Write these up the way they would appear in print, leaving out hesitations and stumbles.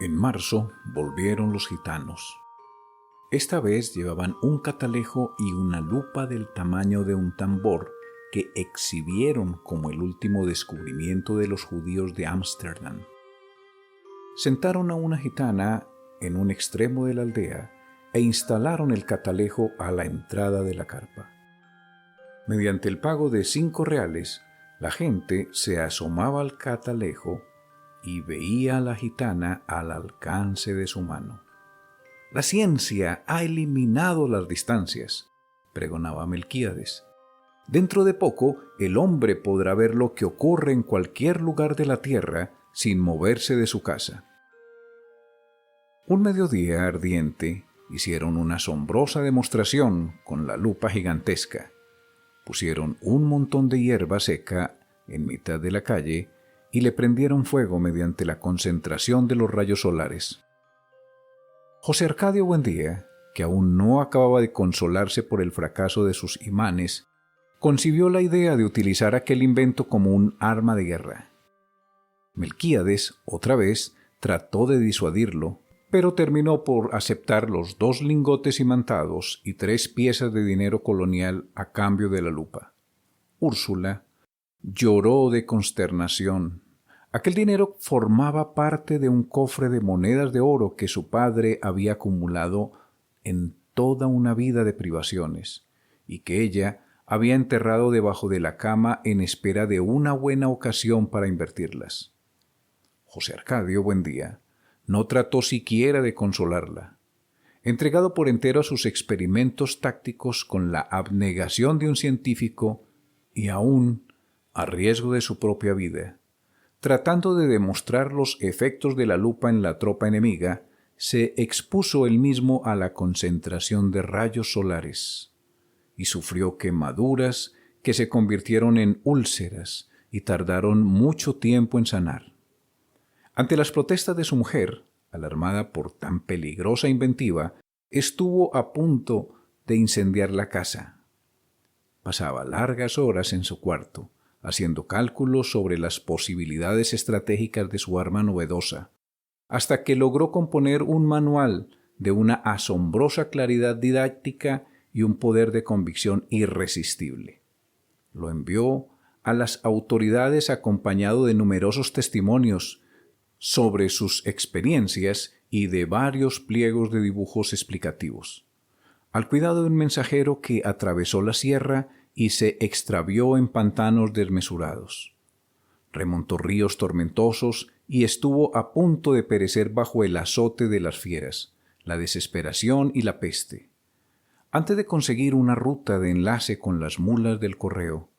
En marzo volvieron los gitanos. Esta vez llevaban un catalejo y una lupa del tamaño de un tambor que exhibieron como el último descubrimiento de los judíos de Ámsterdam. Sentaron a una gitana en un extremo de la aldea e instalaron el catalejo a la entrada de la carpa. Mediante el pago de 5 reales, la gente se asomaba al catalejo y veía a la gitana al alcance de su mano. «La ciencia ha eliminado las distancias», pregonaba Melquíades. «Dentro de poco, el hombre podrá ver lo que ocurre en cualquier lugar de la tierra sin moverse de su casa». Un mediodía ardiente hicieron una asombrosa demostración con la lupa gigantesca. Pusieron un montón de hierba seca en mitad de la calle y le prendieron fuego mediante la concentración de los rayos solares. José Arcadio Buendía, que aún no acababa de consolarse por el fracaso de sus imanes, concibió la idea de utilizar aquel invento como un arma de guerra. Melquíades, otra vez, trató de disuadirlo, pero terminó por aceptar los 2 lingotes imantados y 3 piezas de dinero colonial a cambio de la lupa. Úrsula lloró de consternación. Aquel dinero formaba parte de un cofre de monedas de oro que su padre había acumulado en toda una vida de privaciones, y que ella había enterrado debajo de la cama en espera de una buena ocasión para invertirlas. José Arcadio Buendía no trató siquiera de consolarla. Entregado por entero a sus experimentos tácticos con la abnegación de un científico y aún a riesgo de su propia vida, tratando de demostrar los efectos de la lupa en la tropa enemiga, se expuso él mismo a la concentración de rayos solares y sufrió quemaduras que se convirtieron en úlceras y tardaron mucho tiempo en sanar. Ante las protestas de su mujer, alarmada por tan peligrosa inventiva, estuvo a punto de incendiar la casa. Pasaba largas horas en su cuarto, haciendo cálculos sobre las posibilidades estratégicas de su arma novedosa, hasta que logró componer un manual de una asombrosa claridad didáctica y un poder de convicción irresistible. Lo envió a las autoridades acompañado de numerosos testimonios sobre sus experiencias y de varios pliegos de dibujos explicativos, al cuidado de un mensajero que atravesó la sierra y se extravió en pantanos desmesurados. Remontó ríos tormentosos y estuvo a punto de perecer bajo el azote de las fieras, la desesperación y la peste. Antes de conseguir una ruta de enlace con las mulas del correo,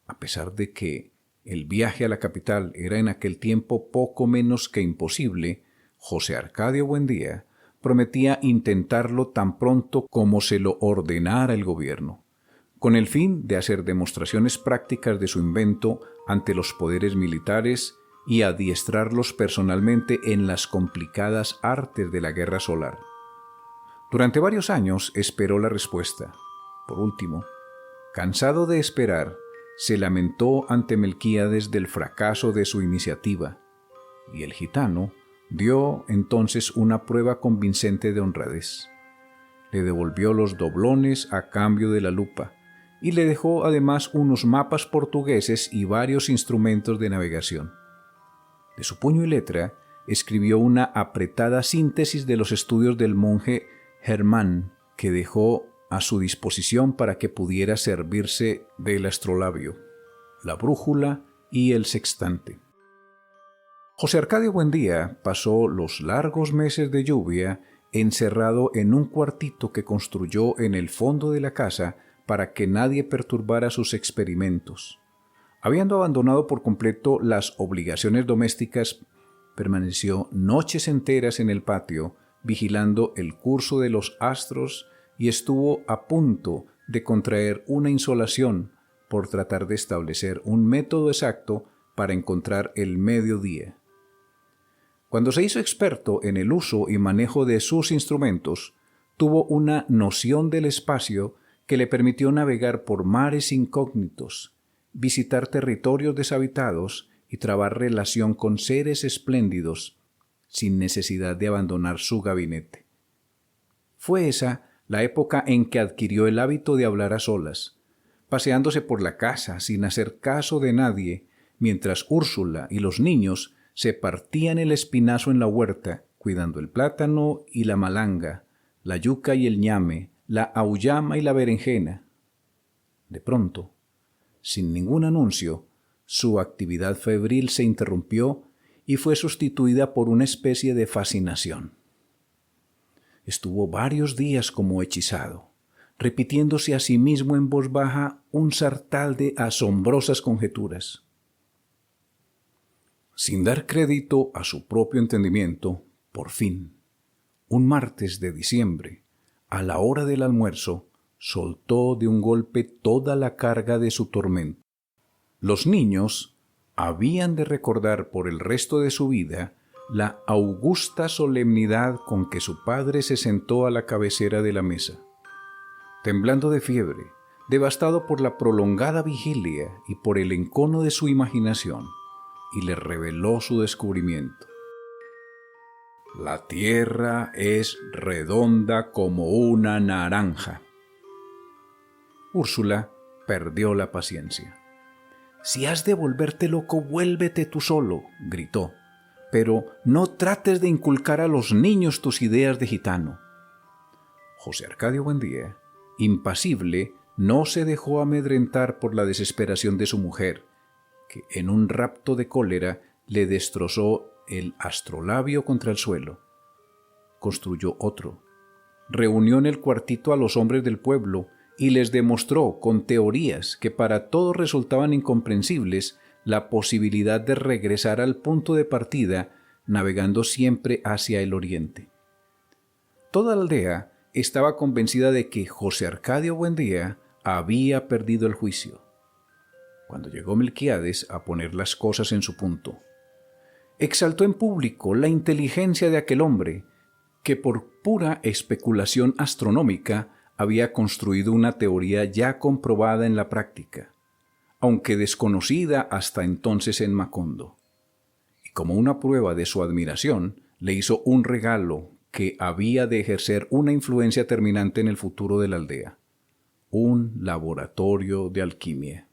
a pesar de que el viaje a la capital era en aquel tiempo poco menos que imposible, José Arcadio Buendía prometía intentarlo tan pronto como se lo ordenara el gobierno, con el fin de hacer demostraciones prácticas de su invento ante los poderes militares y adiestrarlos personalmente en las complicadas artes de la guerra solar. Durante varios años esperó la respuesta. Por último, cansado de esperar, se lamentó ante Melquíades del fracaso de su iniciativa, y el gitano dio entonces una prueba convincente de honradez. Le devolvió los doblones a cambio de la lupa, y le dejó además unos mapas portugueses y varios instrumentos de navegación. De su puño y letra escribió una apretada síntesis de los estudios del monje Germán, que dejó a su disposición para que pudiera servirse del astrolabio, la brújula y el sextante. José Arcadio Buendía pasó los largos meses de lluvia encerrado en un cuartito que construyó en el fondo de la casa para que nadie perturbara sus experimentos. Habiendo abandonado por completo las obligaciones domésticas, permaneció noches enteras en el patio vigilando el curso de los astros y estuvo a punto de contraer una insolación por tratar de establecer un método exacto para encontrar el mediodía. Cuando se hizo experto en el uso y manejo de sus instrumentos, tuvo una noción del espacio que le permitió navegar por mares incógnitos, visitar territorios deshabitados y trabar relación con seres espléndidos, sin necesidad de abandonar su gabinete. Fue esa la época en que adquirió el hábito de hablar a solas, paseándose por la casa sin hacer caso de nadie, mientras Úrsula y los niños se partían el espinazo en la huerta, cuidando el plátano y la malanga, la yuca y el ñame, la auyama y la berenjena. De pronto, sin ningún anuncio, su actividad febril se interrumpió y fue sustituida por una especie de fascinación. Estuvo varios días como hechizado, repitiéndose a sí mismo en voz baja un sartal de asombrosas conjeturas. Sin dar crédito a su propio entendimiento, por fin, un martes de diciembre, a la hora del almuerzo, soltó de un golpe toda la carga de su tormento. Los niños habían de recordar por el resto de su vida la augusta solemnidad con que su padre se sentó a la cabecera de la mesa. Temblando de fiebre, devastado por la prolongada vigilia y por el encono de su imaginación, y le reveló su descubrimiento. La tierra es redonda como una naranja. Úrsula perdió la paciencia. «Si has de volverte loco, vuélvete tú solo», gritó, «pero no trates de inculcar a los niños tus ideas de gitano». José Arcadio Buendía, impasible, no se dejó amedrentar por la desesperación de su mujer, que en un rapto de cólera le destrozó el astrolabio contra el suelo. Construyó otro. Reunió en el cuartito a los hombres del pueblo y les demostró con teorías que para todos resultaban incomprensibles la posibilidad de regresar al punto de partida navegando siempre hacia el oriente. Toda la aldea estaba convencida de que José Arcadio Buendía había perdido el juicio. Cuando llegó Melquíades a poner las cosas en su punto, exaltó en público la inteligencia de aquel hombre que por pura especulación astronómica había construido una teoría ya comprobada en la práctica, aunque desconocida hasta entonces en Macondo. Y como una prueba de su admiración, le hizo un regalo que había de ejercer una influencia terminante en el futuro de la aldea: un laboratorio de alquimia.